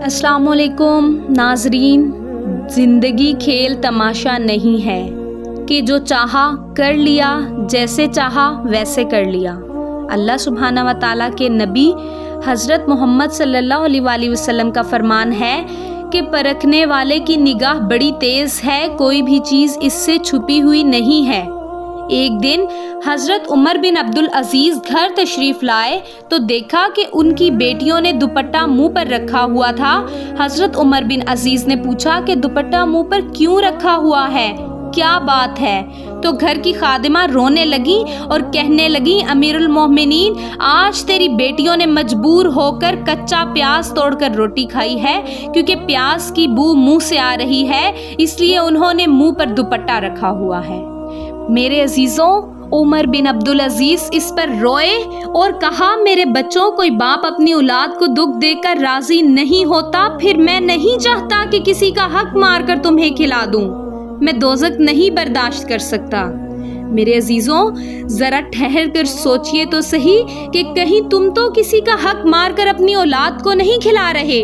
अस्सलाम वालेकुम नाजरीन, ज़िंदगी खेल तमाशा नहीं है कि जो चाहा कर लिया, जैसे चाहा वैसे कर लिया। अल्लाह सुब्हाना व ताला के नबी हज़रत मोहम्मद सल्लल्लाहु अलैहि वसल्लम का फरमान है कि परखने वाले की निगाह बड़ी तेज़ है, कोई भी चीज़ इससे छुपी हुई नहीं है। एक दिन हज़रत उमर बिन अब्दुल अज़ीज़ घर तशरीफ़ लाए तो देखा कि उनकी बेटियों ने दुपट्टा मुंह पर रखा हुआ था। हज़रत उमर बिन अज़ीज़ ने पूछा कि दुपट्टा मुंह पर क्यों रखा हुआ है, क्या बात है? तो घर की खादिमा रोने लगी और कहने लगी, अमीरुल मोमिनीन, आज तेरी बेटियों ने मजबूर होकर कच्चा प्याज तोड़कर रोटी खाई है, क्योंकि प्याज की बू मुंह से आ रही है, इसलिए उन्होंने मुंह पर दुपट्टा रखा हुआ है। मेरे अजीज़ों, उमर बिन अब्दुल अजीज़ इस पर रोए और कहा, मेरे बच्चों, कोई बाप अपनी औलाद को दुख देकर राजी नहीं होता, फिर मैं नहीं चाहता कि किसी का हक मारकर तुम्हें खिला दूं। मैं दोज़ख नहीं बर्दाश्त कर सकता। मेरे अजीज़ों, ज़रा ठहर कर सोचिए तो सही कि कहीं तुम तो किसी का हक मारकर अपनी औलाद को नहीं खिला रहे।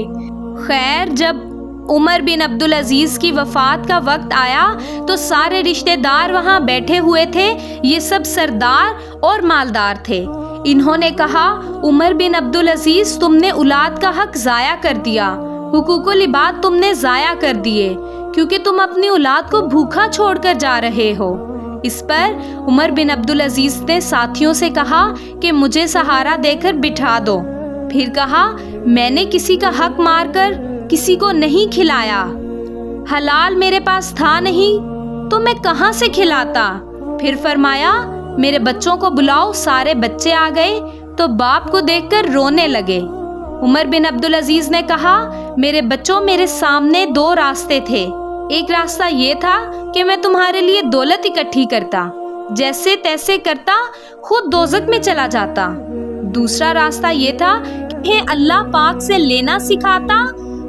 खैर, जब उमर बिन अब्दुल अजीज़ की वफ़ात का वक्त आया तो सारे रिश्तेदार वहाँ बैठे हुए थे। ये सब सरदार और मालदार थे। इन्होंने कहा, उमर बिन अब्दुल अजीज़, तुमने औलाद का हक ज़ाया कर दिया, हुकूकुल इबाद तुमने ज़ाया कर दिए, क्योंकि तुम अपनी औलाद को भूखा छोड़कर जा रहे हो। इस पर उमर बिन अब्दुल अजीज़ ने साथियों से कहा कि मुझे सहारा देकर बिठा दो। फिर कहा, मैंने किसी का हक मारकर किसी को नहीं खिलाया, हलाल मेरे पास था नहीं तो मैं कहाँ से खिलाता। फिर फरमाया, मेरे बच्चों को बुलाओ। सारे बच्चे आ गए तो बाप को देखकर रोने लगे। उमर बिन अब्दुल अजीज़ ने कहा, मेरे बच्चों, मेरे सामने दो रास्ते थे। एक रास्ता ये था कि मैं तुम्हारे लिए दौलत इकट्ठी करता, जैसे तैसे करता, खुद दोज़ख में चला जाता। दूसरा रास्ता ये था कि अल्लाह पाक से लेना सिखाता,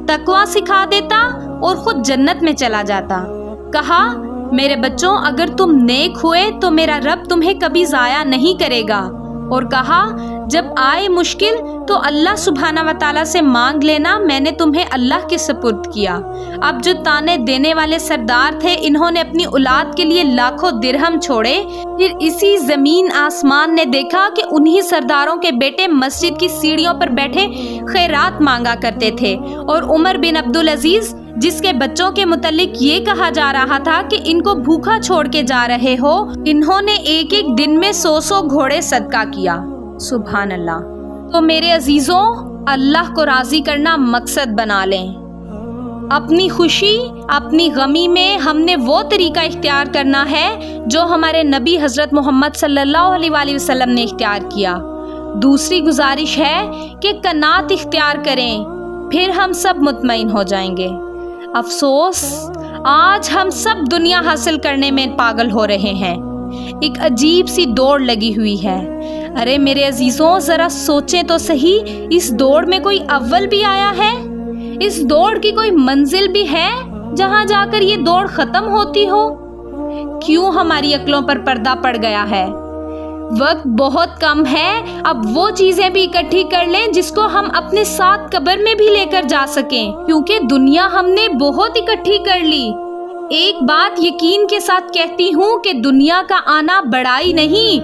तकवा सिखा देता और खुद जन्नत में चला जाता। कहा, मेरे बच्चों, अगर तुम नेक हुए तो मेरा रब तुम्हें कभी ज़ाया नहीं करेगा। और कहा, जब आए मुश्किल तो अल्लाह सुब्हाना व ताला से मांग लेना, मैंने तुम्हें अल्लाह के सपुर्द किया। अब जो ताने देने वाले सरदार थे, इन्होंने अपनी औलाद के लिए लाखों दिरहम छोड़े। फिर इसी ज़मीन आसमान ने देखा कि उन्हीं सरदारों के बेटे मस्जिद की सीढ़ियों पर बैठे खैरात मांगा करते थे। और उमर बिन अब्दुल अजीज़, जिसके बच्चों के मुतल्लिक ये कहा जा रहा था कि इनको भूखा छोड़ के जा रहे हो, इन्होंने एक एक दिन में 100 घोड़े सदका किया। सुभान अल्लाह। तो मेरे अजीज़ों, अल्लाह को राज़ी करना मकसद बना लें। अपनी खुशी, अपनी गमी में हमने वो तरीका इख्तियार करना है जो हमारे नबी हज़रत मोहम्मद सल्लल्लाहु अलैहि वसल्लम ने इख्तियार किया। दूसरी गुजारिश है कि कनात इख्तियार करें, फिर हम सब मुतमईन हो जाएंगे। अफसोस, आज हम सब दुनिया हासिल करने में पागल हो रहे हैं। एक अजीब सी दौड़ लगी हुई है। अरे मेरे अजीज़ों, ज़रा सोचें तो सही, इस दौड़ में कोई अव्वल भी आया है? इस दौड़ की कोई मंजिल भी है जहाँ जाकर ये दौड़ ख़त्म होती हो? क्यों हमारी अक्लों पर पर्दा पड़ गया है? वक्त बहुत कम है, अब वो चीज़ें भी इकट्ठी कर लें जिसको हम अपने साथ कब्र में भी लेकर जा सकें, क्योंकि दुनिया हमने बहुत इकट्ठी कर ली। एक बात यकीन के साथ कहती हूँ कि दुनिया का आना बड़ाई नहीं,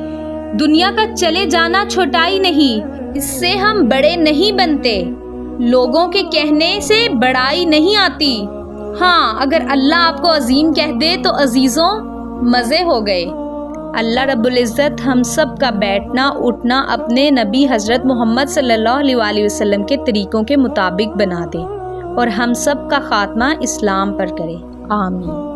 दुनिया का चले जाना छोटाई नहीं। इससे हम बड़े नहीं बनते, लोगों के कहने से बड़ाई नहीं आती। हाँ, अगर अल्लाह आपको अजीम कह दे तो अजीज़ों, मज़े हो गए। अल्लाह रब्बुल इज़्ज़त हम सब का बैठना उठना अपने नबी हज़रत मोहम्मद सल्लल्लाहु अलैहि वसल्लम के तरीक़ों के मुताबिक बना दे और हम सब का ख़ात्मा इस्लाम पर करे। आमीन।